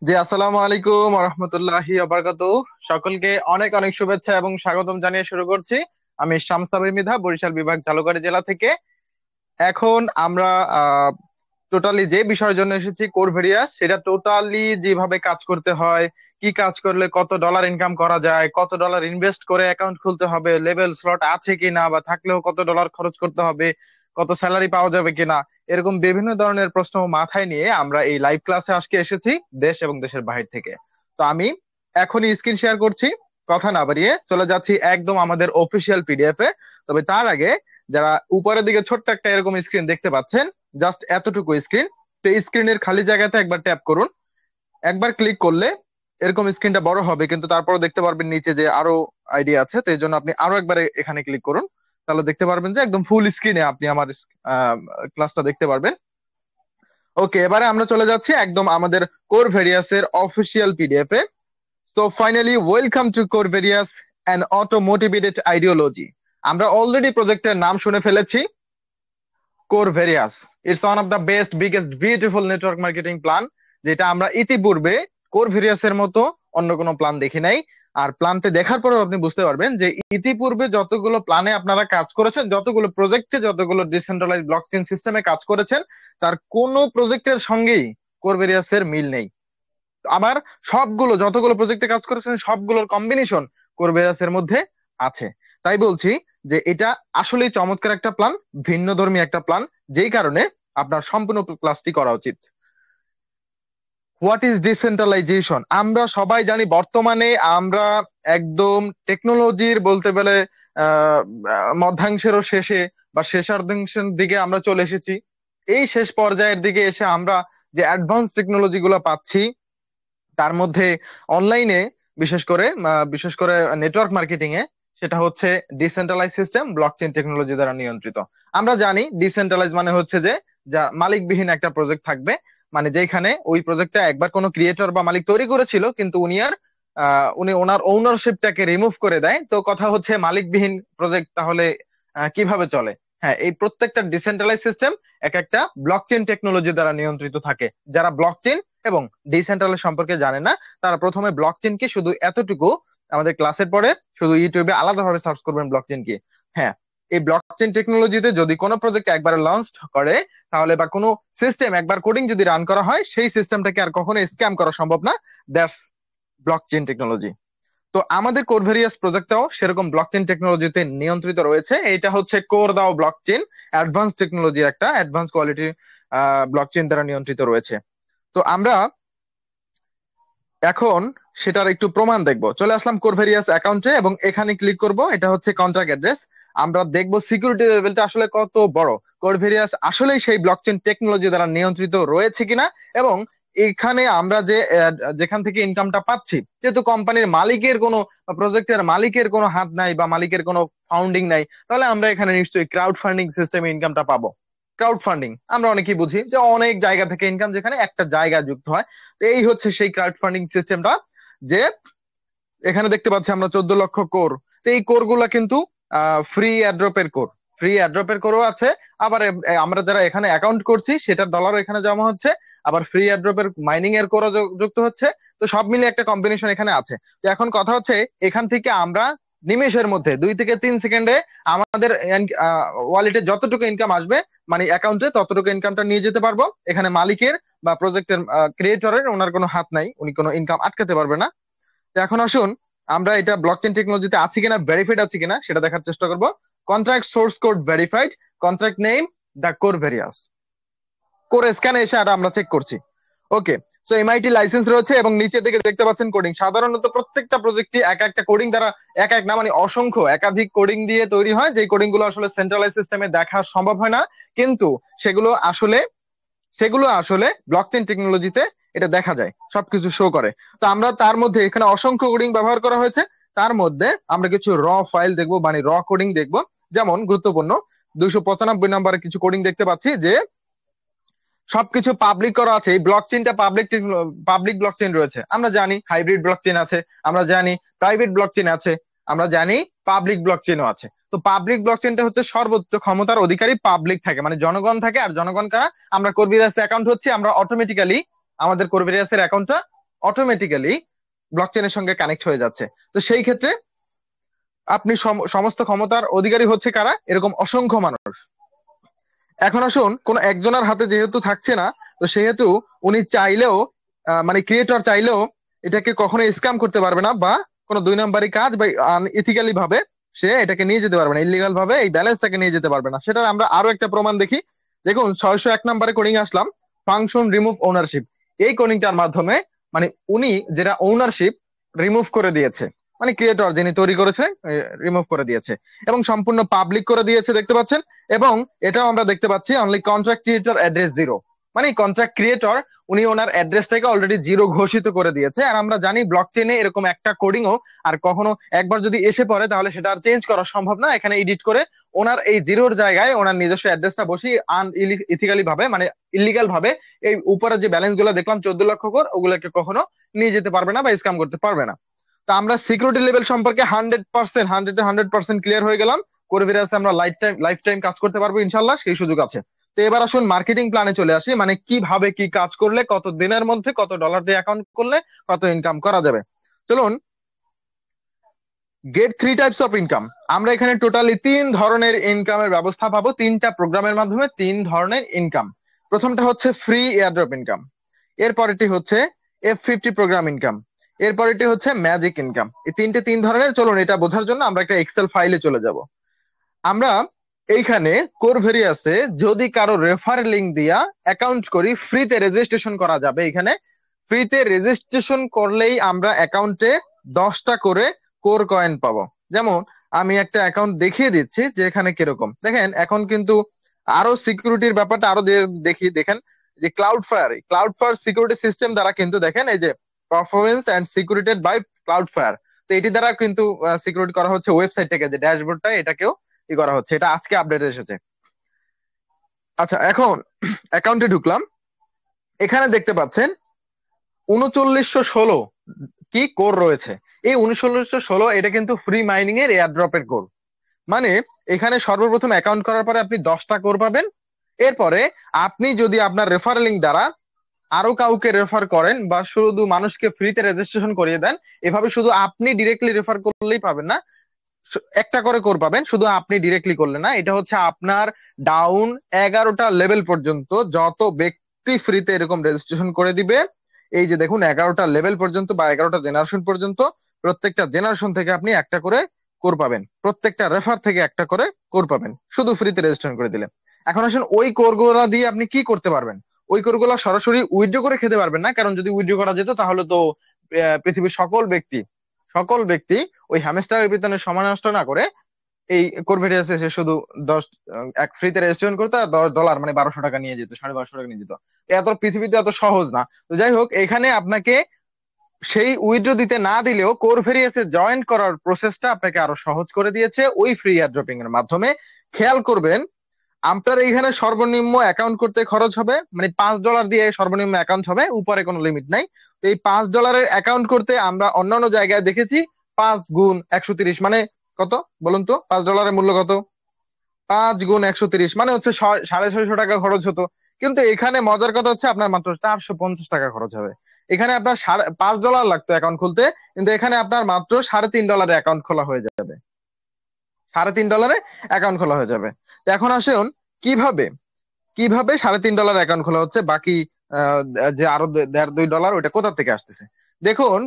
জি, আসসালামু আলাইকুম রহমতুল্লাহি সকলকে অনেক অনেক শুভেচ্ছা এবং স্বাগতম জানিয়ে শুরু করছি। আমি শামস সাবির মৃধা, বরিশাল বিভাগ, ঝালকাঠি জেলা থেকে। এখন আমরা টোটালি যে বিষয়ের জন্য এসেছি, কোরভেরিয়াস, সেটা টোটালি যেভাবে কাজ করতে হয়, কি কাজ করলে কত ডলার ইনকাম করা যায়, কত ডলার ইনভেস্ট করে অ্যাকাউন্ট খুলতে হবে, লেভেল স্লট আছে কিনা, বা থাকলেও কত ডলার খরচ করতে হবে, কত স্যালারি পাওয়া যাবে কিনা, এরকম বিভিন্ন ধরনের প্রশ্ন মাথায় নিয়ে আমরা এই লাইভ ক্লাসে আজকে এসেছি, দেশ এবং দেশের বাহির থেকে। তো আমি এখনই স্ক্রিন শেয়ার করছি, কথা না বাড়িয়ে চলে যাচ্ছি একদম আমাদের অফিসিয়াল পিডিএফ এ। তবে তার আগে, যারা উপরের দিকে ছোট্ট একটা এরকম স্ক্রিন দেখতে পাচ্ছেন, জাস্ট এতটুকু স্ক্রিন, তো এই স্ক্রিনের খালি জায়গাতে একবার ট্যাপ করুন। একবার ক্লিক করলে এরকম স্ক্রিনটা বড় হবে, কিন্তু তারপরও দেখতে পারবেন নিচে যে আরো আইডিয়া আছে, তো এই জন্য আপনি আরো একবার এখানে ক্লিক করুন। তাহলে দেখতে পারবেন যে একদম ফুল স্ক্রিনে আপনি আমার ক্লাসটা দেখতে পারবেন। ওকে, এবারে আমরা চলে যাচ্ছি একদম আমাদের কোর ভেরিয়াসের অফিসিয়াল পিডিএফ এ। তো finally welcome to core various, an auto motivated ideology. আমরা অলরেডি প্রজেক্টের নাম শুনে ফেলেছি, core various. It's one of the best, biggest, beautiful network marketing plan, যেটা আমরা ইতিপূর্বে কোর ভেরিয়াস এর মতো অন্য কোনো প্ল্যান দেখি নাই। আর প্ল্যানটি দেখার পরেও আপনি বুঝতে পারবেন যে ইতিপূর্বে যতগুলো প্ল্যানে আপনারা কাজ করেছেন, যতগুলো প্রজেক্টে, যতগুলো ডিসেন্ট্রালাইজ ব্লকচেন সিস্টেমে কাজ করেছেন, তার কোনো প্রজেক্টের সঙ্গেই কোর ভেরিয়াস এর মিল নেই। আবার সবগুলো, যতগুলো প্রজেক্টে কাজ করেছেন, সবগুলোর কম্বিনেশন কোরভেরাস এর মধ্যে আছে। তাই বলছি যে এটা আসলেই চমৎকার একটা প্ল্যান, ভিন্নধর্মী একটা প্ল্যান, যেই কারণে আপনার সম্পূর্ণ ক্লাসটি করা উচিত। What is decentralisation? আমরা সবাই জানি বর্তমানে আমরা একদম টেকনোলজির বলতে গেলে আহ মধ্যাংশেরও শেষে বা শেষার্ধাংশের দিকে আমরা চলে এসেছি। এই শেষ পর্যায়ের দিকে এসে আমরা যে অ্যাডভান্স টেকনোলজি গুলো পাচ্ছি, তার মধ্যে অনলাইনে, বিশেষ করে নেটওয়ার্ক মার্কেটিং এ, সেটা হচ্ছে ডিসেন্ট্রালাইজ সিস্টেম, ব্লকচেন টেকনোলজি দ্বারা নিয়ন্ত্রিত। আমরা জানি ডিসেন্ট্রালাইজ মানে হচ্ছে যে যা মালিকবিহীন একটা প্রজেক্ট থাকবে, মানে যেখানে ওই প্রজেক্টটা একবার কোনো ক্রিয়েটর বা মালিক তৈরি করেছিল, কিন্তু উনি ওনার ওনারশিপটাকে রিমুভ করে দেয়। তো কথা হচ্ছে মালিকবিহীন প্রজেক্ট তাহলে কিভাবে চলে? হ্যাঁ, এই প্রত্যেকটা ডিসেন্ট্রালাইজ সিস্টেম এক একটা ব্লকচেন টেকনোলজি দ্বারা নিয়ন্ত্রিত থাকে। যারা ব্লকচেন এবং ডিসেন্ট্রালাইজ সম্পর্কে জানে না, তারা প্রথমে ব্লকচেন কি, শুধু এতটুকু আমাদের ক্লাসের পরে শুধু ইউটিউবে আলাদাভাবে সার্চ করবেন ব্লকচেন কি। হ্যাঁ, এই ব্লকচেন টেকনোলজিতে যদি কোনো প্রজেক্ট একবার লঞ্চ করে, তাহলে বা কোনো সিস্টেম একবার কোডিং যদি রান করা হয়, সেই সিস্টেমটাকে আর কখনো স্ক্যাম করা সম্ভব না। That's blockchain technology. তো আমাদের কোরভেরিয়াস প্রজেক্টটাও সেরকম ব্লকচেন টেকনোলজিতে নিয়ন্ত্রিত রয়েছে। এটা হচ্ছে কোর দাও ব্লকচেন, অ্যাডভান্স টেকনোলজি, একটা অ্যাডভান্স কোয়ালিটি ব্লকচেন দ্বারা নিয়ন্ত্রিত রয়েছে। তো আমরা এখন সেটার একটু প্রমাণ দেখব। চলে আসলাম কোরভেরিয়াস অ্যাকাউন্টে এবং এখানে ক্লিক করব। এটা হচ্ছে কন্ট্রাক্ট অ্যাড্রেস। আমরা দেখব সিকিউরিটি লেভেলটা আসলে কত বড়, কোরভেরিয়াস আসলেই সেই ব্লকচেন টেকনোলজি দ্বারা নিয়ন্ত্রিত রয়েছে কিনা। এবং এখানে আমরা যেখান থেকে ইনকামটা পাচ্ছি, যেহেতু কোম্পানির মালিকের কোনো, প্রজেক্টের মালিকের কোনো হাত নাই বা মালিকের কোনো ফাউন্ডিং নাই, তাহলে আমরা এখানে নিশ্চয়ই ক্রাউড ফান্ডিং সিস্টেমে ইনকামটা পাবো। ক্রাউড ফান্ডিং আমরা অনেকেই বুঝি যে অনেক জায়গা থেকে ইনকাম, যেখানে একটা জায়গা যুক্ত হয়। তো এই হচ্ছে সেই ক্রাউড ফান্ডিং সিস্টেমটা, যে এখানে দেখতে পাচ্ছি আমরা 14 লক্ষ কোর। তো এই কোর গুলা কিন্তু ফ্রি অ্যাড্রপের কোর, ফ্রি অ্যাড্রপের কোরও আছে। আবার আমরা যারা এখানে অ্যাকাউন্ট করছি, সেটার ডলারও এখানে জমা হচ্ছে। আবার ফ্রি অ্যাড্রপের মাইনিং এর কোরও যুক্ত হচ্ছে। তো সব মিলিয়ে একটা কম্বিনেশন এখানে আছে। তো এখন কথা হচ্ছে, এখান থেকে আমরা নিমেষের মধ্যে 2 থেকে 3 সেকেন্ডে আমাদের ওয়ালেটে যতটুকু ইনকাম আসবে, মানে অ্যাকাউন্টে, ততটুকু ইনকামটা নিয়ে যেতে পারবো। এখানে মালিকের বা প্রজেক্টের ক্রিয়েটরের ওনার কোনো হাত নাই, উনি কোনো ইনকাম আটকাতে পারবে না। তো এখন আসুন আমরা এটা ব্লকচেন টেকনোলজিতে আছে কিনা, ভেরিফাইড আছে কিনা, সেটা দেখার চেষ্টা করব। Contract source code verified, contract name the core various. Core স্ক্যানে এসে আর আমরা চেক করছি। ওকে, সো এমআইটি লাইসেন্স রয়েছে এবং নিচের দিকে দেখতে পাচ্ছেন কোডিং। সাধারণত প্রত্যেকটা প্রজেক্টই এক একটা কোডিং দ্বারা, এক এক না মানে অসংখ্য একাধিক কোডিং দিয়ে তৈরি হয়, যে কোডিং গুলো আসলে সেন্ট্রালাইজ সিস্টেমে দেখা সম্ভব হয় না। কিন্তু সেগুলো আসলে সেগুলো আসলে ব্লকচেন টেকনোলজিতে এটা দেখা যায়, সবকিছু শো করে। তো আমরা তার মধ্যে এখানে অসংখ্য কোডিং ব্যবহার করা হয়েছে। তার মধ্যে আমরা কিছু র ফাইল দেখবো, মানে র কোডিং দেখবো। যেমন গুরুত্বপূর্ণ 295 নম্বরে কিছু কোডিং দেখতে পাচ্ছি, যে সবকিছু পাবলিক করা আছে। এই ব্লকচেনটা পাবলিক ব্লকচেন রয়েছে। আমরা জানি হাইব্রিড ব্লকচেন আছে, আমরা জানি প্রাইভেট ব্লকচেন আছে, আমরা জানি পাবলিক ব্লকচেনও আছে। তো পাবলিক ব্লকচেনটা হচ্ছে সর্বোচ্চ ক্ষমতার অধিকারী পাবলিক থাকে, মানে জনগণ থাকে। আর জনগণ কারা? আমরা কোরভিরাস অ্যাকাউন্ট হচ্ছে, আমরা অটোমেটিক্যালি আমাদের কোরভিরাসের অ্যাকাউন্টটা অটোমেটিক্যালি ব্লকচেনের সঙ্গে কানেক্ট হয়ে যাচ্ছে। তো সেই ক্ষেত্রে আপনি সমস্ত ক্ষমতার অধিকারী হচ্ছে কারা? এরকম অসংখ্য মানুষ। এখন আসুন, কোন একজনের হাতে যেহেতু থাকছে না, তো সেহেতু উনি চাইলেও মানে ক্রিয়েটর চাইলেও এটাকে কখনো স্ক্যাম করতে পারবে না, বা কোনো দুই নম্বরই কাজ বা ইথিক্যালি ভাবে সে এটাকে নিয়ে যেতে পারবে না, ইলিগাল ভাবে এই ব্যালেন্সটাকে নিয়ে যেতে পারবে না। সেটা আমরা আরো একটা প্রমাণ দেখি। দেখুন 601 নম্বরে কোডিং আসলাম, ফাংশন রিমুভ ওনারশিপ। এই কোডিংটার মাধ্যমে মানে উনি যেটা ওনারশিপ রিমুভ করে দিয়েছে, মানে ক্রিয়েটর যিনি তৈরি করেছে রিমুভ করে দিয়েছে, এবং সম্পূর্ণ পাবলিক করে দিয়েছে, দেখতে পাচ্ছেন। এবং এটাও আমরা দেখতে পাচ্ছি only contract creator address zero, মানে কন্ট্রাক্ট ক্রিয়েটর উনি ওনার অ্যাড্রেসটাকে অলরেডি জিরো ঘোষিত করে দিয়েছে। আর আমরা জানি ব্লক চেইনে এরকম একটা কোডিংও আর কখনো একবার যদি এসে পড়ে তাহলে সেটা আর চেঞ্জ করা সম্ভব না। এখানে এডিট করে ওনার এই জিরোর জায়গায় ওনার নিজস্ব অ্যাড্রেসটা বসিয়ে ইথিক্যালি ভাবে মানে ইলিগাল ভাবে এই উপরে যে ব্যালেন্স গুলো দেখলাম 14 লক্ষ করে, ওগুলোকে কখনো নিয়ে যেতে পারবে না বা স্ক্যাম করতে পারবে না। তো আমরা সিকিউরিটি লেভেল সম্পর্কে 100%, 100% ক্লিয়ার হয়ে গেলাম। কোরভিরাসে আমরা লাইফ টাইম কাজ করতে পারবো ইনশাল্লাহ, সেই সুযোগ আছে। তো এবার আসুন মার্কেটিং প্ল্যানে চলে আসি, মানে কিভাবে কি কাজ করলে কত দিনের মধ্যে কত ডলার দিয়ে অ্যাকাউন্ট করলে কত ইনকাম করা যাবে। চলুন, গেট 3 টাইপস অফ ইনকাম। আমরা এখানে টোটালি 3 ধরনের ইনকামের ব্যবস্থা পাবো, 3টা প্রোগ্রামের মাধ্যমে 3 ধরনের ইনকাম। প্রথমটা হচ্ছে ফ্রি এয়ারড্রপ ইনকাম, এরপরেরটি হচ্ছে F50 প্রোগ্রাম ইনকাম, এরপরেরটি হচ্ছে ম্যাজিক ইনকাম। এই 3 ধরনের। চলুন এটা বোঝার জন্য আমরা একটা এক্সেল ফাইলে চলে যাব। আমরা এইখানে কোরভেরিয়াসে যদি কারো রেফার লিংক দিয়া অ্যাকাউন্ট করি, ফ্রিতে রেজিস্ট্রেশন করা যাবে। এখানে ফ্রিতে রেজিস্ট্রেশন করলেই আমরা অ্যাকাউন্টে 10টা করে কোর কয়েন পাবো। যেমন আমি একটা অ্যাকাউন্ট দেখিয়ে দিচ্ছি যে এখানে কিরকম। দেখেন এখন কিন্তু আরো সিকিউরিটির ব্যাপারটা আরো দেখেন যে ক্লাউড ফায়ার সিকিউরিটি সিস্টেম দ্বারা কিন্তু দেখেন এই যে performance and secured by Cloudflare. তো এটি দ্বারা কিন্তু সিকিউরিটি করা হচ্ছে ওয়েবসাইট থেকে, যে ড্যাশবোর্ডটা এটাকেও করা হচ্ছে। এটা আজকে আপডেট এসেছে। আচ্ছা, এখন অ্যাকাউন্টে ঢুকলাম, এখানে দেখতে পাচ্ছেন 3916 কি কোর রয়েছে। এই 3916 এটা কিন্তু ফ্রি মাইনিং এর এয়ারড্রপের কোর। মানে এখানে সর্বপ্রথম অ্যাকাউন্ট করার পরে আপনি 10টা কোর পাবেন। এরপরে আপনি যদি আপনার রেফার লিংক দ্বারা আরো কাউকে রেফার করেন বা শুধু মানুষকে ফ্রিতে রেজিস্ট্রেশন করিয়ে দেন, এভাবে শুধু আপনি ডিরেক্টলি রেফার করলেই পাবেন না, একটা করে কোর পাবেন। শুধু আপনি ডিরেক্টলি করলে না, এটা হচ্ছে আপনার ডাউন 11টা লেভেল পর্যন্ত যত ব্যক্তি ফ্রিতে এরকম রেজিস্ট্রেশন করে দিবে, এই যে দেখুন 11টা লেভেল পর্যন্ত বা 11টা জেনারেশন পর্যন্ত, প্রত্যেকটা জেনারেশন থেকে আপনি একটা করে কোর পাবেন, প্রত্যেকটা রেফার থেকে একটা করে কোর পাবেন শুধু ফ্রিতে রেজিস্ট্রেশন করে দিলে। এখন আসুন ওই কোর গুলা দিয়ে আপনি কি করতে পারবেন। ওই কোর গুলা সরাসরি উইথড্র করে খেতে পারবেন না, কারণ যদি উইথড্র করা যেত তাহলে তো পৃথিবীর সকল ব্যক্তি ওই হ্যামস্টারের পিছনে সময় নষ্ট না করে এই কোরভেরিয়াসে সে শুধু 10 এক ফ্রিতে রেজিস্ট্রেশন করতো আর $10 মানে 1200 টাকা নিয়ে যেত, 1250 টাকা নিয়ে যেত। এত পৃথিবীতে এত সহজ না। তো যাই হোক, এখানে আপনাকে সেই উইথড্র দিতে না দিলেও কোরভেরিয়াসে জয়েন করার প্রসেসটা আপনাকে আরো সহজ করে দিয়েছে ওই ফ্রি এয়ারড্রপিং এর মাধ্যমে। খেয়াল করবেন আপনার এইখানে সর্বনিম্ন অ্যাকাউন্ট করতে খরচ হবে মানে $5 দিয়ে সর্বনিম্ন অ্যাকাউন্ট হবে, উপরে কোনো লিমিট নাই। তো এই $5 অ্যাকাউন্ট করতে আমরা অন্যান্য জায়গায় দেখেছি 5 গুণ 130 মানে কত বলুন তো, $5 মূল্য কত? 5 গুণ 130 মানে হচ্ছে 650 টাকা খরচ হতো। কিন্তু এখানে মজার কথা হচ্ছে আপনার মাত্র 450 টাকা খরচ হবে। এখানে আপনার $5 লাগতো অ্যাকাউন্ট খুলতে, কিন্তু এখানে আপনার মাত্র $3.5 অ্যাকাউন্ট খোলা হয়ে যাবে। $3.5 অ্যাকাউন্ট খোলা হয়ে যাবে। তো এখন আসুন কিভাবে কিভাবে $3.5 অ্যাকাউন্ট খোলা হচ্ছে, বাকি যে আরো 1.5-2 ডলার ওটা কোথা থেকে আসতেছে। দেখুন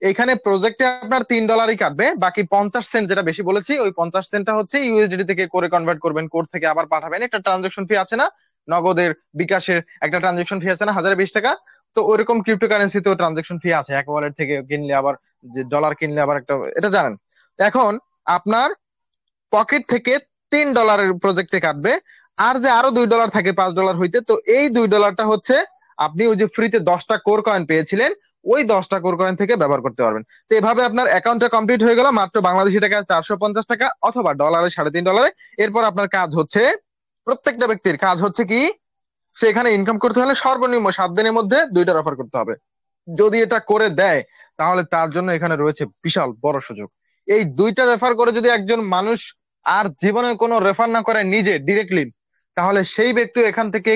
এখানে প্রজেক্টে আপনার $3 কাটবে, বাকি 50 সেন্ট যেটা বেশি বলেছি, ওই 50 সেন্টটা হচ্ছে ইউএসডিটি থেকে করে কনভার্ট করবেন, কোড থেকে আবার পাঠাবেন। একটা ট্রানজাকশন ফি আছে না, নগদের বিকাশের একটা ট্রানজাকশন ফি আছে না 1020 টাকা। তো ওইরকম ক্রিপ্টোকারেন্সিতেও ট্রানজাকশন ফি আছে, এক ওয়ালেট থেকে কিনলে আবার যে ডলার কিনলে আবার একটা, এটা জানেন। এখন আপনার পকেট থেকে $3 প্রজেক্টে কাটবে, আর যে আরো $2 থাকে $5 হইতে, তো এই $2টা হচ্ছে আপনি ওই যে ফ্রিতে 10টা কোর কয়েন পেয়েছিলেন, ওই 10টা কোর কয়েন থেকে ব্যবহার করতে পারবেন। তো এভাবে আপনার অ্যাকাউন্টটা কমপ্লিট হয়ে গেল মাত্র বাংলাদেশি টাকা 450 টাকা অথবা ডলারে $3.5। এরপর আপনার কাজ হচ্ছে, প্রত্যেকটা ব্যক্তির কাজ হচ্ছে কি, সেখানে ইনকাম করতে হলে সর্বনিম্ন 7 দিনের মধ্যে 2টা রেফার করতে হবে। যদি এটা করে দেয় তাহলে তার জন্য এখানে রয়েছে বিশাল বড় সুযোগ। এই 2টা রেফার করে যদি একজন মানুষ আর জীবনে কোনো রেফার না করে নিজে ডিরেক্টলি, তাহলে সেই ব্যক্তি এখান থেকে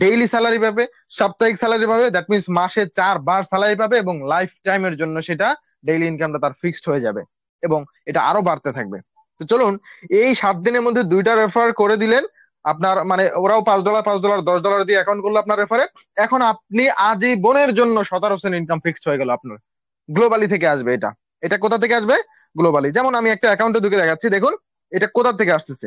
ডেইলি স্যালারি পাবে, সাপ্তাহিক স্যালারি পাবে, দ্যাট মিনস মাসে 4 বার স্যালারি পাবে, এবং লাইফ টাইমের জন্য সেটা ডেইলি ইনকামটা তার ফিক্সড হয়ে যাবে, এবং এটা আরো বাড়তে থাকবে। তো চলুন, এই 7 দিনের মধ্যে 2টা রেফার করে দিলেন আপনার, মানে ওরাও $5 $5 $10 দিয়ে অ্যাকাউন্ট করলো আপনার রেফারে। এখন আপনি আজীবনের জন্য 17% ইনকাম ফিক্সড হয়ে গেল আপনার। গ্লোবালি থেকে আসবে এটা। এটা কোথা থেকে আসবে? গ্লোবালি। যেমন আমি একটা অ্যাকাউন্টে ঢুকে দেখাচ্ছি, দেখুন এটা কোথা থেকে আসতেছে।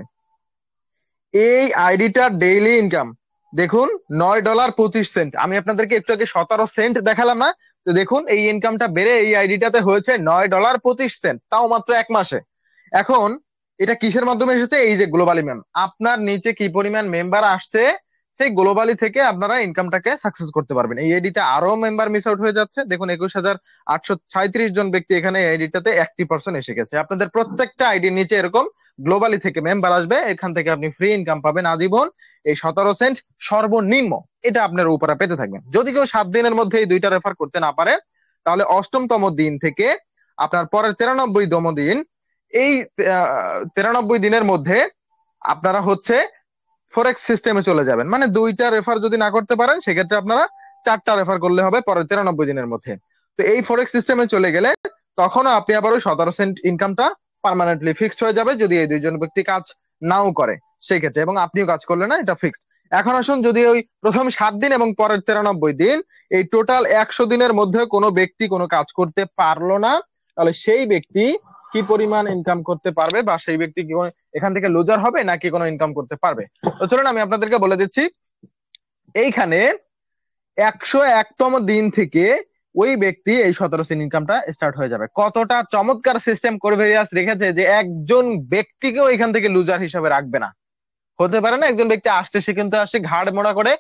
এই আইডিটার ডেইলি ইনকাম দেখুন, $9.25। আমি আপনাদেরকে একটু আগে 17 সেন্ট দেখালাম না? তো দেখুন এই ইনকামটা বেড়ে এই আইডিটাতে হয়েছে $9.25, তাও মাত্র 1 মাসে। এখন এটা কিসের মাধ্যমে এসেছে? এই যে গ্লোবালি ম্যাম, আপনার নিচে কি পরিমাণ মেম্বার আসছে, সেই গ্লোবালি থেকে আপনারা ইনকামটাকে সাকসেস করতে পারবেন। এই আইডিটা আরো মেম্বার মিস আউট হয়ে যাচ্ছে, দেখুন 21,837 জন ব্যক্তি এখানে এই আইডিটাতে অ্যাক্টিভ পার্সন এসে গেছে। আপনাদের প্রত্যেকটা আইডির নিচে এরকম গ্লোবালি থেকে মেম্বার আসবে, এখান থেকে আপনি ফ্রি ইনকাম পাবেন আজীবন। এই 17 সেন্ট সর্বনিম্ন, এটা আপনার উপরে পেতে থাকবেন। যদি কেউ 7 দিনের মধ্যে এই 2টা রেফার করতে না পারে, তাহলে 8তম দিন থেকে আপনার পরের 93তম দিন, এই 93 দিনের মধ্যে আপনারা হচ্ছে ফরেক্স সিস্টেমে চলে যাবেন। মানে 2টা রেফার যদি না করতে পারেন, সেক্ষেত্রে আপনারা 4টা রেফার করলে হবে পরের 93 দিনের মধ্যে। তো এই ফরেক্স সিস্টেমে চলে গেলে তখনও আপনি আবার ওই 17 সেন্ট ইনকামটা পার্মানেন্টলি ফিক্সড হয়ে যাবে, যদি এই 2জন ব্যক্তি কাজ নাও করে সেই ক্ষেত্রে, এবং আপনিও কাজ করলে না, এটা ফিক্সড। এখন আসুন, যদি ওই প্রথম 7 দিন এবং পরের 93 দিন, এই টোটাল 100 দিনের মধ্যে কোনো ব্যক্তি কোনো কাজ করতে পারলো না, তাহলে সেই ব্যক্তি কি পরিমাণ ইনকাম করতে পারবে, বা সেই ব্যক্তি কি এখান থেকে লুজার হবে নাকি কোনো ইনকাম করতে পারবে। তো চলুন আমি আপনাদেরকে বলে দিচ্ছি। এইখানে 101তম দিন থেকে ওই ব্যক্তি এই 17 সেন্ট ইনকামটা স্টার্ট হয়ে যাবে। কতটা চমৎকার সিস্টেম করভেরিয়াস রেখেছে, যে একজন ব্যক্তিকেও এখান থেকে লুজার হিসাবে রাখবে না। হতে পারে না একজন ব্যক্তি আসছে, সে কিন্তু আসছে ঘাড় মোড়া করে,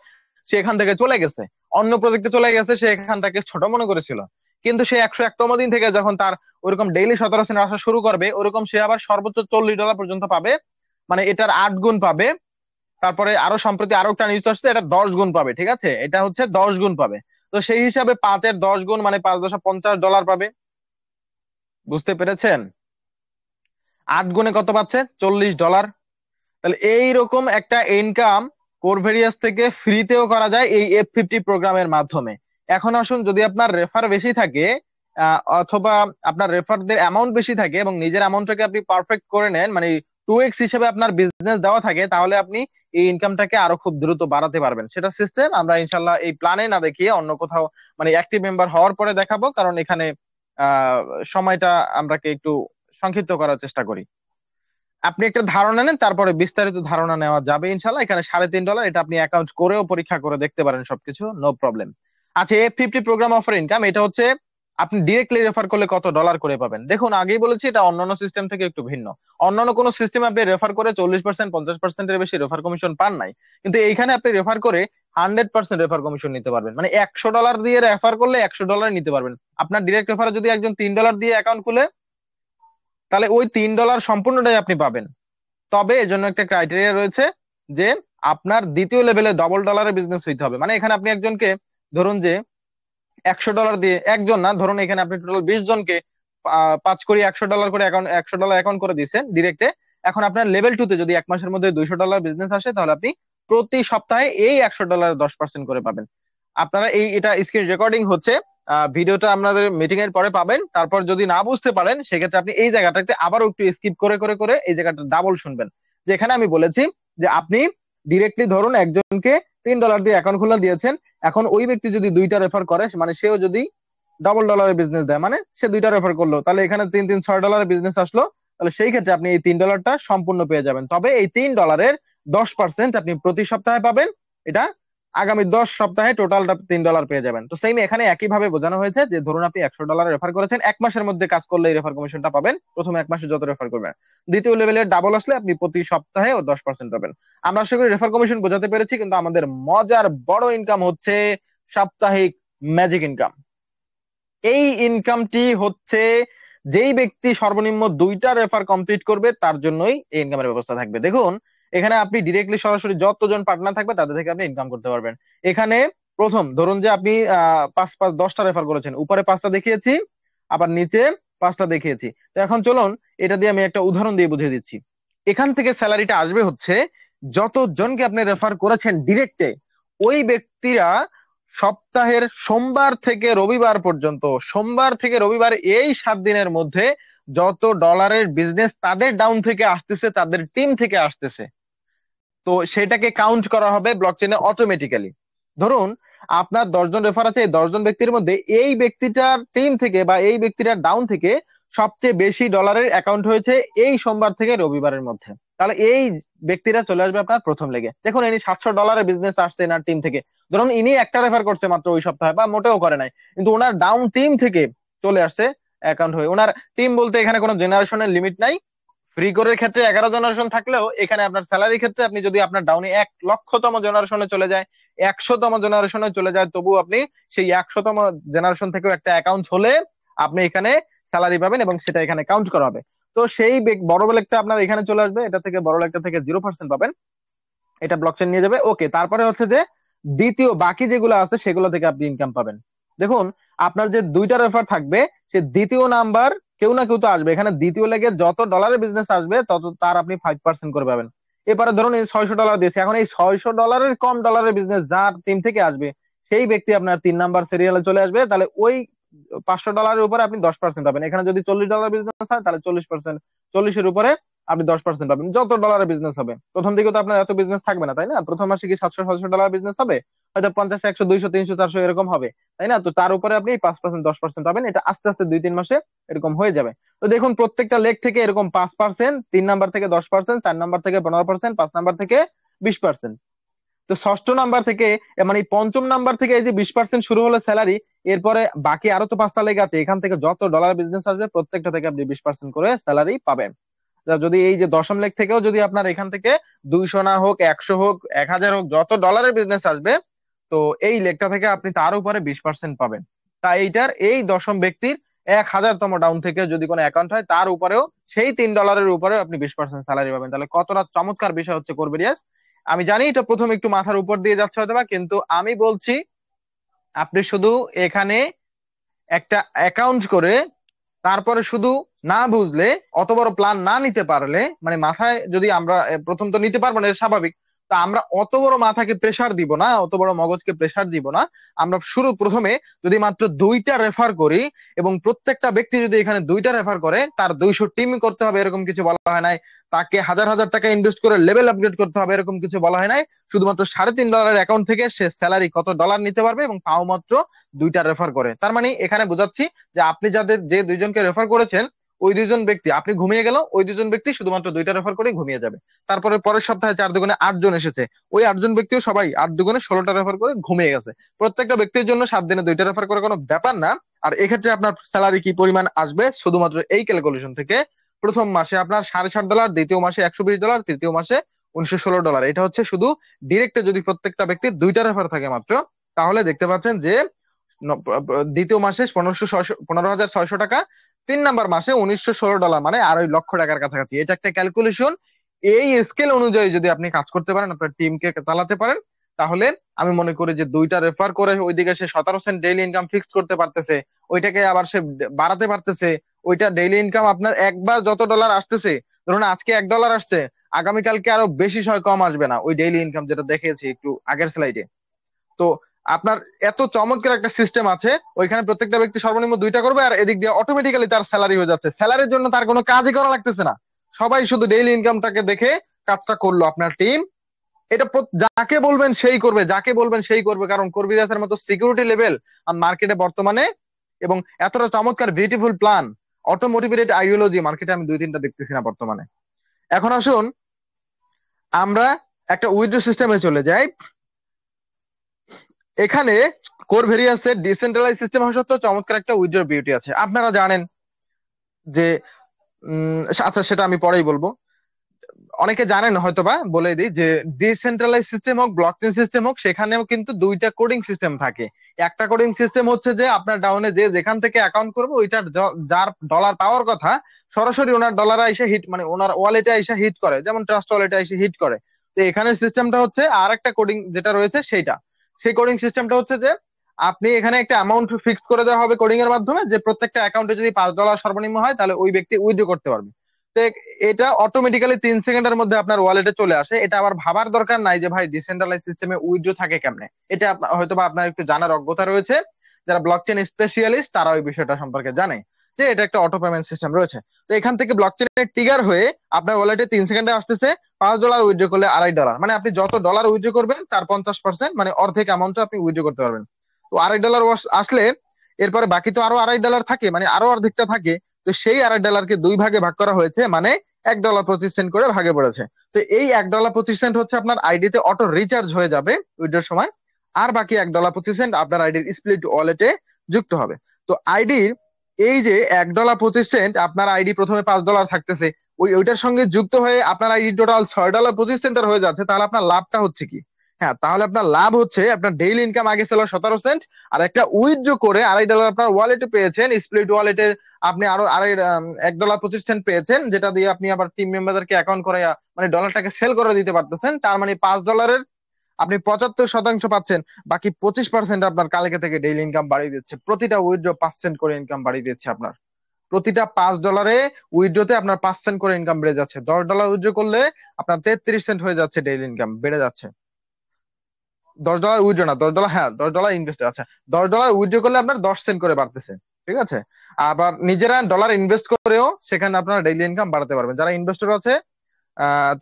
সে এখান থেকে চলে গেছে, অন্য প্রজেক্টে চলে গেছে, সে এখানটাকে ছোট মনে করেছিল, কিন্তু সে 101তম দিন থেকে যখন তার ওরকম ডেইলি 17 সেন্ট আসা শুরু করবে, ওরকম সে আবার সর্বোচ্চ $40 পর্যন্ত পাবে। মানে এটার 8 গুণ পাবে। তারপরে আরো সম্প্রতি আরো একটা নিউজ আসছে, এটা 10 গুণ পাবে। ঠিক আছে, এটা হচ্ছে 10 গুণ পাবে। তো সেই হিসাবে 5-এর 10 গুণ মানে $5.50 পাবে। বুঝতে পেরেছেন? 8 গুণে কত পাচ্ছে? $40। তাহলে এইরকম একটা ইনকাম কোরভেরিয়াস থেকে ফ্রিতেও করা যায় এই F50 প্রোগ্রামের মাধ্যমে। এখন আসুন, যদি আপনার রেফার বেশি থাকে, অথবা আপনার রেফারদের অ্যামাউন্ট বেশি থাকে, এবং নিজের অ্যামাউন্টটাকে আপনি পারফেক্ট করে নেন, মানে 2x হিসেবে আপনার বিজনেস দেওয়া থাকে, তাহলে আপনি এই ইনকামটাকে আরো খুব দ্রুত বাড়াতে পারবেন। সেটা সিস্টেম আমরা ইনশাল্লাহ এই প্ল্যানে না দেখিয়ে অন্য কোথাও, মানে অ্যাক্টিভ মেম্বার হওয়ার পরে দেখাবো, কারণ এখানে আহ সময়টা আমরাকে একটু সংক্ষিপ্ত করার চেষ্টা করি। আপনি একটা ধারণা নেন, তারপরে বিস্তারিত ধারণা নেওয়া যাবে ইনশাল্লাহ। এখানে $3.5, এটা আপনি অ্যাকাউন্ট করেও পরীক্ষা করে দেখতে পারেন সবকিছু, নো প্রবলেম। আচ্ছা, F50 প্রোগ্রাম অফার ইনকাম, এটা হচ্ছে আপনি ডিরেক্টলি রেফার করলে কত ডলার করে পাবেন। দেখুন, আগেই বলেছি এটা অন্যান্য সিস্টেম থেকে একটু ভিন্ন। অন্যান্য কোনো সিস্টেম আপনি রেফার করে 40% 50%-এর বেশি রেফার কমিশন পান নাই, কিন্তু এইখানে আপনি রেফার করে 100% রেফার কমিশন নিতে পারবেন। মানে $100 দিয়ে রেফার করলে $100 নিতে পারবেন। আপনার ডিরেক্ট রেফারে যদি একজন $3 দিয়ে অ্যাকাউন্ট খুলে, তাহলে ওই $3 সম্পূর্ণটাই আপনি পাবেন। তবে এর জন্য একটা ক্রাইটেরিয়া রয়েছে, যে আপনার দ্বিতীয় লেভেলে $1 বিজনেস হইতে হবে। মানে এখানে আপনি একজনকে, ধরুন যে $100 দিয়ে, একজন না, ধরুন এখানে আপনি টোটাল 20 জনকে 5 করে $100 করে অ্যাকাউন্ট, $100 অ্যাকাউন্ট করে দিচ্ছেন ডিরেক্টে। এখন আপনার লেভেল 2-তে যদি 1 মাসের মধ্যে $200 বিজনেস আসে, তাহলে আপনি প্রতি সপ্তাহে এই $100 10% করে পাবেন। আপনারা এটা স্ক্রিন রেকর্ডিং হচ্ছে, ভিডিওটা আপনাদের মিটিং এর পরে পাবেন। তারপর যদি না বুঝতে পারেন, সেক্ষেত্রে আপনি এই জায়গাটাতে আবারও একটু স্কিপ করে করে করে এই জায়গাটা ডাবল শুনবেন। যেখানে আমি বলেছি যে আপনি ডিরেক্টলি ধরুন একজনকে $3 দিয়ে অ্যাকাউন্ট খোলা দিয়েছেন, এখন ওই ব্যক্তি যদি 2টা রেফার করে, মানে সেও যদি $1 বিজনেস দেয়, মানে সে 2টা রেফার করলো, তাহলে এখানে 3 3 $6 বিজনেস আসলো। তাহলে সেই ক্ষেত্রে আপনি এই $3টা সম্পূর্ণ পেয়ে যাবেন। তবে এই $3-এর 10% আপনি প্রতি সপ্তাহে পাবেন। এটা আগামী 10 সপ্তাহে টোটালটা $3 পেয়ে যাবেন। তো সেম এখানে একই ভাবে বোঝানো হয়েছে, যে ধরুন আপনি $100 রেফার করেছেন, 1 মাসের মধ্যে কাজ করলে এই রেফার কমিশনটা পাবেন। প্রথম 1 মাসে যত রেফার করবেন, দ্বিতীয় লেভেলের ডাবল আসলে আপনি প্রতি সপ্তাহে ও 10% পাবেন। আমরা আশা করি রেফার কমিশন বোঝাতে পেরেছি, কিন্তু আমাদের মজার বড় ইনকাম হচ্ছে সাপ্তাহিক ম্যাজিক ইনকাম। এই ইনকামটি হচ্ছে, যেই ব্যক্তি সর্বনিম্ন 2টা রেফার কমপ্লিট করবে, তার জন্যই এই ইনকামের ব্যবস্থা থাকবে। দেখুন, এখানে আপনি ডিরেক্টলি সরাসরি যতজন পার্টনার থাকবে তাদের থেকে আপনি ইনকাম করতে পারবেন। এখানে প্রথম ধরুন যে আপনি 5 5 10টা রেফার করেছেন, উপরে 5টা দেখিয়েছি, আবার নিচে 5টা দেখিয়েছি। তো এখন চলুন এটা দিয়ে আমি একটা উদাহরণ দিয়ে বুঝিয়ে দিচ্ছি। এখান থেকে স্যালারিটা আসবে হচ্ছে, যতজনকে আপনি রেফার করেছেন ডিরেক্টে, ওই ব্যক্তিরা সপ্তাহের সোমবার থেকে রবিবার পর্যন্ত, সোমবার থেকে রবিবার এই 7 দিনের মধ্যে যত ডলারের বিজনেস তাদের ডাউন থেকে আসতেছে, তাদের টিম থেকে আসতেছে, তো সেটাকে কাউন্ট করা হবে ব্লকচেনে অটোমেটিক্যালি। ধরুন আপনার 10 জন রেফার আছে, এই 10 জন ব্যক্তির মধ্যে এই ব্যক্তিটার টিম থেকে বা এই ব্যক্তিটার ডাউন থেকে সবচেয়ে বেশি ডলারের অ্যাকাউন্ট হয়েছে এই সোমবার থেকে রবিবারের মধ্যে, তাহলে এই ব্যক্তিরা চলে আসবে আপনার প্রথম লেগে। দেখুন ইনি $700 বিজনেস আসছে এনার টিম থেকে, ধরুন ইনি একটা রেফার করছে মাত্র ওই সপ্তাহে বা মোটেও করে নাই, কিন্তু ওনার ডাউন টিম থেকে চলে আসছে অ্যাকাউন্ট হয়ে। ওনার টিম বলতে এখানে কোনো জেনারেশনের লিমিট নাই, ফ্রি কোরের ক্ষেত্রে 11 জেনারেশন থাকলেও এখানে আপনার স্যালারির ক্ষেত্রে আপনি যদি আপনার ডাউনে 1 লক্ষতম জেনারেশনে চলে যায়, 100তম জেনারেশনে চলে যায়, তবু আপনি সেই 100তম জেনারেশন থেকেও একটা অ্যাকাউন্ট হলে আপনি এখানে স্যালারি পাবেন এবং সেটা এখানে কাউন্ট করা হবে। তো সেই বড় লেগটা আপনার এখানে চলে আসবে, এটা থেকে বড় লেগটা থেকে 0% পাবেন, এটা ব্লকচেন নিয়ে যাবে। ওকে, তারপরে হচ্ছে যে দ্বিতীয় বাকি যেগুলো আছে সেগুলো থেকে আপনি ইনকাম পাবেন। দেখুন আপনার যে 2টা রেফার থাকবে, সে দ্বিতীয় নাম্বার কেউ না কেউ তো আসবে, এখানে দ্বিতীয় লেগে যত ডলারের বিজনেস আসবে তত তার আপনি 5% করে পাবেন। এবারে ধরুন এই $600 দিয়েছে, এখন এই $600 কম ডলারের বিজনেস যার টিম থেকে আসবে সেই ব্যক্তি আপনার 3 নাম্বার সিরিয়ালে চলে আসবে, তাহলে ওই $500 উপরে আপনি 10% পাবেন। এখানে যদি $40 বিজনেস হয় তাহলে 40%, 40-এর উপরে আপনি 10% পাবেন যত ডলারের বিজনেস হবে। প্রথম দিকে তো আপনার এত বিজনেস থাকবে না, তাই না? প্রথম মাসে কি $700-700 বিজনেস হবে? হয়তো 50, 100, 200, 300, 400 এরকম হবে, তাই না? তো তার উপরে আপনি 5%, 10% পাবেন, এটা আস্তে আস্তে 2-3 মাসে এরকম হয়ে যাবে। তো দেখুন প্রত্যেকটা লেগ থেকে এরকম 5%, 3 নাম্বার থেকে 10%, 4 নাম্বার থেকে 15%, 5 নাম্বার থেকে 20%। তো ষষ্ঠ নাম্বার থেকে মানে পঞ্চম নাম্বার থেকে এই যে 20% শুরু হলো স্যালারি, এরপরে বাকি আরো তো 5টা লেগ আছে, এখান থেকে যত ডলার বিজনেস আসবে প্রত্যেকটা থেকে আপনি 20% করে স্যালারি পাবেন। যদি এই যে দশম লেগ থেকেও যদি আপনার এখান থেকে 200 না হোক, 100 হোক, 1000 হোক, যত ডলারের বিজনেস আসবে, তো এই লেগটা থেকে আপনি তার উপরে 20% পাবেন। তা এইটার এই দশম ব্যক্তির 1000তম ডাউন থেকে যদি কোনো অ্যাকাউন্ট হয় তার উপরেও সেই $3 উপরেও আপনি 20% স্যালারি পাবেন। তাহলে কতটা চমৎকার বিষয় হচ্ছে কোরবেরিয়াস। আমি জানি এটা প্রথম একটু মাথার উপর দিয়ে যাচ্ছে হয়তোবা, কিন্তু আমি বলছি আপনি শুধু এখানে একটা অ্যাকাউন্ট করে তারপরে শুধু না বুঝলে, অত বড় প্ল্যান না নিতে পারলে, মানে মাথায় যদি আমরা প্রথম তো নিতে পারবো না, এটা স্বাভাবিক। তো আমরা অত বড় মাথাকে প্রেসার দিব না, অত বড় মগজকে প্রেসার দিব না। আমরা প্রথমে যদি মাত্র 2টা রেফার করি এবং প্রত্যেকটা ব্যক্তি যদি এখানে 2টা রেফার করে, তার 200 টিম করতে হবে এরকম কিছু বলা হয় নাই, তাকে হাজার হাজার টাকা ইনভেস্ট করে লেভেল আপগ্রেড করতে হবে এরকম কিছু বলা হয় নাই। শুধুমাত্র $3.5 অ্যাকাউন্ট থেকে সে স্যালারি কত ডলার নিতে পারবে এবং তাও মাত্র 2টা রেফার করে। তার মানে এখানে বোঝাচ্ছি যে আপনি যে 2জনকে রেফার করেছেন, ওই 2জন ব্যক্তি আপনি ঘুমিয়ে গেল, ওই 2জন ব্যক্তি শুধুমাত্র 2টা রেফার করে ঘুমিয়ে যাবে। তারপরে পরের সপ্তাহে 4 দুগুণে 8জন এসেছে, ওই 8জন ব্যক্তিও সবাই 8 দুগুণে 16টা রেফার করে ঘুমিয়ে গেছে। প্রত্যেকটা ব্যক্তির জন্য 7 দিনে 2টা রেফার করে কোনো ব্যাপার না। আর এক্ষেত্রে আপনার স্যালারি কি পরিমাণ আসবে শুধুমাত্র এই ক্যালকুলেশন থেকে, প্রথম মাসে আপনার $7.5, দ্বিতীয় মাসে $120, তৃতীয় মাসে $916। এটা হচ্ছে শুধু ডিরেক্টে যদি প্রত্যেকটা ব্যক্তির 2টা রেফার থাকে মাত্র, তাহলে দেখতে পাচ্ছেন যে দ্বিতীয় মাসে 15,600 টাকা, 3 নাম্বার মাসে $916, মানে $2.5 লক্ষ কাছাকাছি। এটা একটা ক্যালকুলেশন। এই স্কেল অনুযায়ী যদি আপনি কাজ করতে পারেন, আপনার টিমকে চালাতে পারেন, তাহলে আমি মনে করি যে 2টা রেফার করে ওইদিকে সে 17 সেন্ট ডেইলি ইনকাম ফিক্স করতে পারতেছে, ওইটাকে আবার সে বাড়াতে পারতেছে। ওইটা ডেইলি ইনকাম আপনার একবার যত ডলার আসতেছে, ধরুন আজকে $1 আসছে, আগামীকালকে আরো বেশি কম আসবে না ওই ডেইলি ইনকাম, যেটা দেখিয়েছি একটু আগের স্লাইডে। তো আপনার এত চমৎকার একটা সিস্টেম আছে, ওইখানে প্রত্যেকটা ব্যক্তি সর্বনিম্ন 2টা করবে আর এদিক দিয়ে অটোমেটিক্যালি তার স্যালারি হয়ে যাচ্ছে, স্যালারির জন্য তার কোনো কাজই করা লাগতেছে না। সবাই শুধু ডেইলি ইনকামটাকে দেখে কাজটা করলো আপনার টিম। এটা যাকে বলবেন সেই করবে, যাকে বলবেন সেই করবে, কারণ কর্বিদাসের মতো সিকিউরিটি লেভেল মার্কেটে বর্তমানে এবং এতটা চমৎকার beautiful plan, auto motivated ideology মার্কেটে আমি 2-3টা দেখতেছি না বর্তমানে। এখন আসুন আমরা একটা উইথড্র সিস্টেমে চলে যাই। এখানে কোর ভেরিয়ান্সের ডিসেন্ট্রালাইজ সিস্টেম হওয়া সত্ত্বেও চমৎকার একটা উইথড্র বিউটি আছে। আপনারা জানেন যে আচ্ছা সেটা আমি পরেই বলবো, অনেকে জানেন হয়তোবা, বলে দিই যে ডিসেন্ট্রালাইজ সিস্টেম হোক ব্লকচেন সিস্টেম হোক, সেখানেও কিন্তু 2টা কোডিং সিস্টেম থাকে। একটা কোডিং সিস্টেম হচ্ছে যে আপনার ডাউনে যে যেখান থেকে অ্যাকাউন্ট করবে ওইটার যার ডলার পাওয়ার কথা সরাসরি ওনার ডলার এসে হিট, মানে ওনার ওয়ালেটে এসে হিট করে, যেমন ট্রাস্ট ওয়ালেটে এসে হিট করে। তো এখানে সিস্টেমটা হচ্ছে আর একটা কোডিং যেটা রয়েছে সেইটা, সেই কোডিং সিস্টেমটা হচ্ছে যে আপনি এখানে একটা অ্যামাউন্ট ফিক্স করে দেওয়া হবে কোডিং এর মাধ্যমে, যে প্রত্যেকটা অ্যাকাউন্টে যদি $5 সর্বনিম্ন হয় তাহলে ওই ব্যক্তি উইথড্র করতে পারবে। তো এটা অটোমেটিক্যালি 3 সেকেন্ডের মধ্যে আপনার ওয়ালেটে চলে আসে। এটা আবার ভাবার দরকার নাই যে ভাই ডিসেন্ট্রালাইজ সিস্টেমে উইথড্র থাকে কেমনে। এটা হয়তোবা আপনার একটু জানার অজ্ঞতা রয়েছে। যারা ব্লকচেন স্পেশালিস্ট তারা ওই বিষয়টা সম্পর্কে জানে যে এটা একটা অটো পেমেন্ট সিস্টেম রয়েছে। তো এখান থেকে ব্লকচেনের ট্রিগার হয়ে আপনার ওয়ালেটে 3 সেকেন্ডে আসতেছে $5 উইথড্র করলে $2.5, মানে আপনি যত ডলার উইথড্র করবেন তার 50%, মানে অর্ধেক অ্যামাউন্ট আপনি উইথড্র করতে পারবেন। তো $2.5 আসলে এরপরে বাকি তো আরো $2.5 থাকে, মানে আরো অর্ধেকটা থাকে। তো সেই $2.5কে 2 ভাগে ভাগ করা হয়েছে, মানে $1.25 করে ভাগে পড়েছে। তো এই $1.25 হচ্ছে আপনার আইডিতে অটো রিচার্জ হয়ে যাবে উইথড্রোর সময়। আর বাকি $1.25 আপনার আইডির স্প্লিট ওয়ালেটে যুক্ত হবে। তো আইডির এই যে $1.25 আপনার আইডি প্রথমে $5 থাকতেছে, ওইটার সঙ্গে যুক্ত হয়ে আপনার আইডি টোটাল $6.25 হয়ে যাচ্ছে। তাহলে আপনার লাভটা হচ্ছে কি? হ্যাঁ, তাহলে আপনার লাভ হচ্ছে আপনার ডেইলি ইনকাম আগে ছিল 17 সেন্ট, আর একটা উইথড্র করে $2.5 আপনার ওয়ালেটে পেয়েছেন, স্প্লিট ওয়ালেটে আপনি আরো $1.25 পেয়েছেন, যেটা দিয়ে আপনি আবার টিম মেম্বারদেরকে অ্যাকাউন্ট করে মানে ডলারটাকে সেল করে দিতে পারতেছেন। তার মানে $5 আপনি 75% পাচ্ছেন। বাকি 25% আপনার কালকে থেকে ডেইলি ইনকাম বাড়িয়ে দিচ্ছে, প্রতিটা উইথড্র 5 সেন্ট করে ইনকাম বাড়িয়ে দিচ্ছে আপনার। প্রতিটা $5 উইথড্রতে আপনার 5 সেন্ট করে ইনকাম বেড়ে যাচ্ছে। $10 উইথড্র করলে আপনার 33 সেন্ট হয়ে যাচ্ছে, ডেইলি ইনকাম বেড়ে যাচ্ছে। $10 উইথড্র না, $10, হ্যাঁ $10 ইনভেস্ট আছে। $10 উইথড্র করলে আপনার 10 সেন্ট করে বাড়তেছে। ঠিক আছে। আবার নিজেরা ডলার ইনভেস্ট করেও সেখানে আপনারা ডেইলি ইনকাম বাড়াতে পারবেন। যারা ইনভেস্টর আছে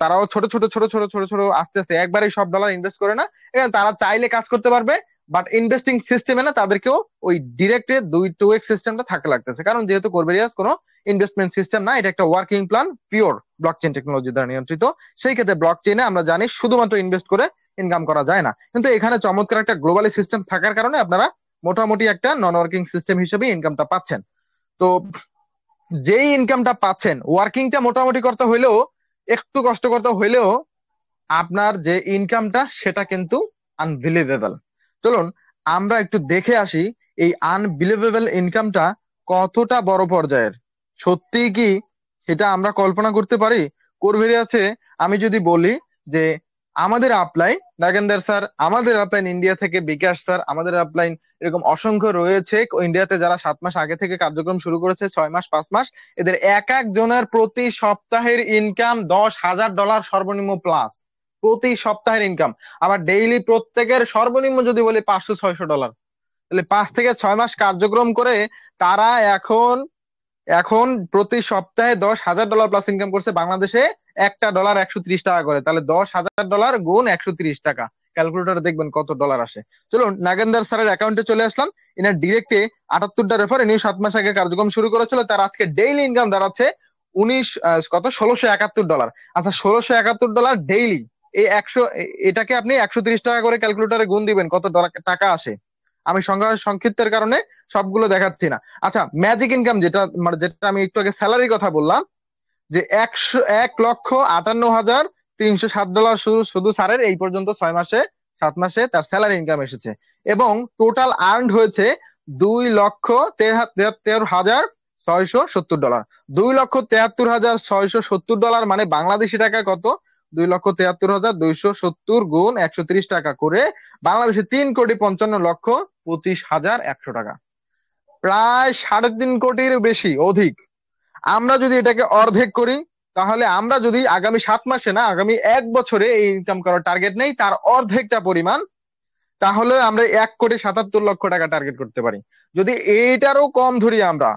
তারাও ছোট ছোট ছোট ছোট ছোট ছোট আস্তে আস্তে একবারে সব ডলার ইনভেস্ট করে না, এখানে তারা চাইলে কাজ করতে পারবে। বাট ইনভেস্টিং সিস্টেমে না, তাদেরকেও ওই ডিরেক্টে 2x সিস্টেমটা থাকা লাগতেছে, কারণ যেহেতু কোরবেরিয়াস কোনো ইনভেস্টমেন্ট সিস্টেম না, এটা একটা working plan, pure blockchain technology দ্বারা নিয়ন্ত্রিত। সেই ক্ষেত্রে ব্লকচেনে আমরা জানি শুধুমাত্র ইনভেস্ট করে ইনকাম করা যায় না, কিন্তু এখানে চমৎকার একটা গ্লোবালি সিস্টেম থাকার কারণে আপনারা মোটামুটি একটা নন ওয়ার্কিং সিস্টেম হিসেবে ইনকামটা পাচ্ছেন। তো যেই ইনকামটা পাচ্ছেন, ওয়ার্কিংটা মোটামুটি করতে হইলেও, একটু কষ্ট করতে হইলেও আপনার যে ইনকামটা সেটা কিন্তু আনবিলিভেবল। চলুন আমরা একটু দেখে আসি এই আনবিলিভেবল ইনকামটা কতটা বড় পর্যায়ের। সত্যি কি সেটা আমরা কল্পনা করতে পারি? আছে। আমি যদি বলি যে আমাদের আপলাইন নাগেন্দার স্যার, আমাদের আপলাইন ইন্ডিয়া থেকে বিকাশ স্যার, আমাদের আপলাইন এরকম অসংখ্য রয়েছে ইন্ডিয়াতে, যারা 7 মাস আগে থেকে কার্যক্রম শুরু করেছে, 6 মাস 5 মাস, এদের এক একজনের প্রতি সপ্তাহের ইনকাম $10,000 সর্বনিম্ন প্লাস। প্রতি সপ্তাহের ইনকাম। আবার ডেইলি প্রত্যেকের সর্বনিম্ন যদি বলি $500-600, তাহলে 5 থেকে 6 মাস কার্যক্রম করে তারা এখন এখন প্রতি সপ্তাহে $10,000 প্লাস ইনকাম করছে। বাংলাদেশে একটা ডলার 130 টাকা করে, তাহলে $10,000 গুণ 130 টাকা, ক্যালকুলেটরে দেখবেন কত ডলার আসে। চলুন নাগেন্দার স্যারের অ্যাকাউন্টে চলে আসলাম। ইনার ডিরেক্টে 78টা রেফার, ইনি 7 মাস আগে কার্যক্রম শুরু করেছিল। তার আজকে ডেইলি ইনকাম দাঁড়াচ্ছে $1671। আচ্ছা, $1671 ডেইলি, এই 100, এটাকে আপনি 130 টাকা করে ক্যালকুলেটরে গুণ দিবেন কত টাকা আসে। আমি সংখ্যা সংক্ষিপ্তের কারণে সবগুলো দেখাচ্ছি না। আচ্ছা, ম্যাজিক ইনকাম যেটা, মানে যেটা আমি একটু আগে স্যালারির কথা বললাম, যে 1,58,307 ডলার শুধু শুধু স্যারের এই পর্যন্ত 6 মাসে 7 মাসে তার স্যালারি ইনকাম এসেছে। এবং টোটাল আর্নড হয়েছে $2,73,670। $2,73,670 মানে বাংলাদেশি টাকায় কত? 2,73,270 গুণ 130 টাকা করে বাংলাদেশে 3,55,25,100 টাকা, প্রায় 3.5 কোটির বেশি, অধিক। আমরা যদি এটাকে অর্ধেক করি, তাহলে আমরা যদি আগামী 7 মাসে না, আগামী 1 বছরে এই ইনকাম করার টার্গেট নেই, তার অর্ধেকটা পরিমাণ, তাহলে আমরা 1,77,00,000 টাকা টার্গেট করতে পারি। যদি এইটারও কম ধরি আমরা,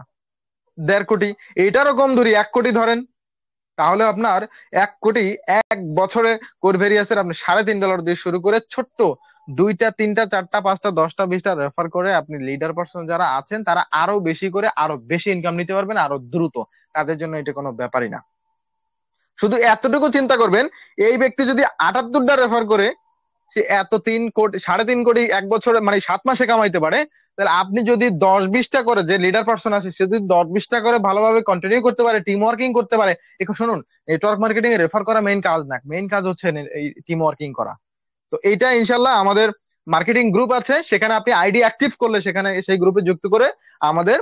1.5 কোটি, এইটারও কম ধরি, 1 কোটি ধরেন, তাহলে আপনার 1 কোটি 1 বছরে কোরভেরিয়াসের আপনি $3.5 দিয়ে শুরু করে ছোট্ট 2টা 3টা 4টা 5টা 10টা 20টা রেফার করে আপনি লিডার পার্সন যারা আছেন তারা আরো বেশি করে আরো বেশি ইনকাম নিতে পারবেন আরো দ্রুত। তাদের জন্য এটা কোনো ব্যাপারই না। শুধু এতটুকু চিন্তা করবেন, এই ব্যক্তি যদি 78টা রেফার করে সে এত 3 কোটি 3.5 কোটি 1 বছরে মানে 7 মাসে কামাইতে পারে, তাহলে আপনি যদি 10-20টা করে, যে লিডার পার্সন আছে সে যদি 10-20টা করে ভালোভাবে কন্টিনিউ করতে পারে, টিম ওয়ার্কিং করতে পারে। একটু শুনুন, নেটওয়ার্ক মার্কেটিং এ রেফার করা মেইন কাজ না, মেইন কাজ হচ্ছে এই টিম ওয়ার্কিং করা। তো এইটা ইনশাল্লাহ আমাদের মার্কেটিং গ্রুপ আছে, সেখানে আপনি আইডি অ্যাক্টিভ করলে সেখানে সেই গ্রুপে যুক্ত করে আমাদের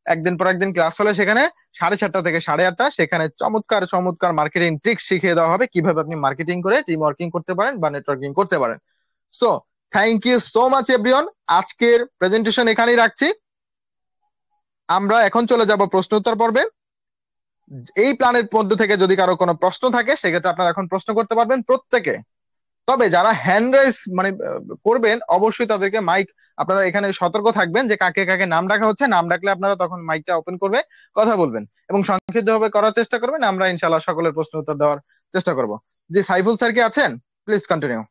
একদিন পর একদিন ক্লাস হলে সেখানে 7:30 থেকে 8:30 সেখানে চমৎকার চমৎকার মার্কেটিং ট্রিক্স শিখিয়ে দেওয়া হবে, কিভাবে আপনি মার্কেটিং করে টিম ওয়ার্কিং করতে পারেন বা নেটওয়ার্কিং করতে পারেন। So thank you so much everyone, আজকের প্রেজেন্টেশন এখানেই রাখছি। আমরা এখন চলে যাব প্রশ্ন উত্তর পর্বে। এই প্ল্যানের মধ্যে থেকে যদি কারো কোনো প্রশ্ন থাকে সেক্ষেত্রে আপনারা এখন প্রশ্ন করতে পারবেন প্রত্যেকে। তবে যারা হ্যান্ড রাইজ মানে করবেন, অবশ্যই তাদেরকে মাইক, আপনারা এখানে সতর্ক থাকবেন যে কাকে কাকে নাম ডাকা হচ্ছে। নাম ডাকলে আপনারা তখন মাইকটা ওপেন করবে, কথা বলবেন এবং সংক্ষিপ্ত ভাবে করার চেষ্টা করবেন। আমরা ইনশাল্লাহ সকলের প্রশ্ন উত্তর দেওয়ার চেষ্টা করব। জি, সাইফুল স্যার কি আছেন? Please continue.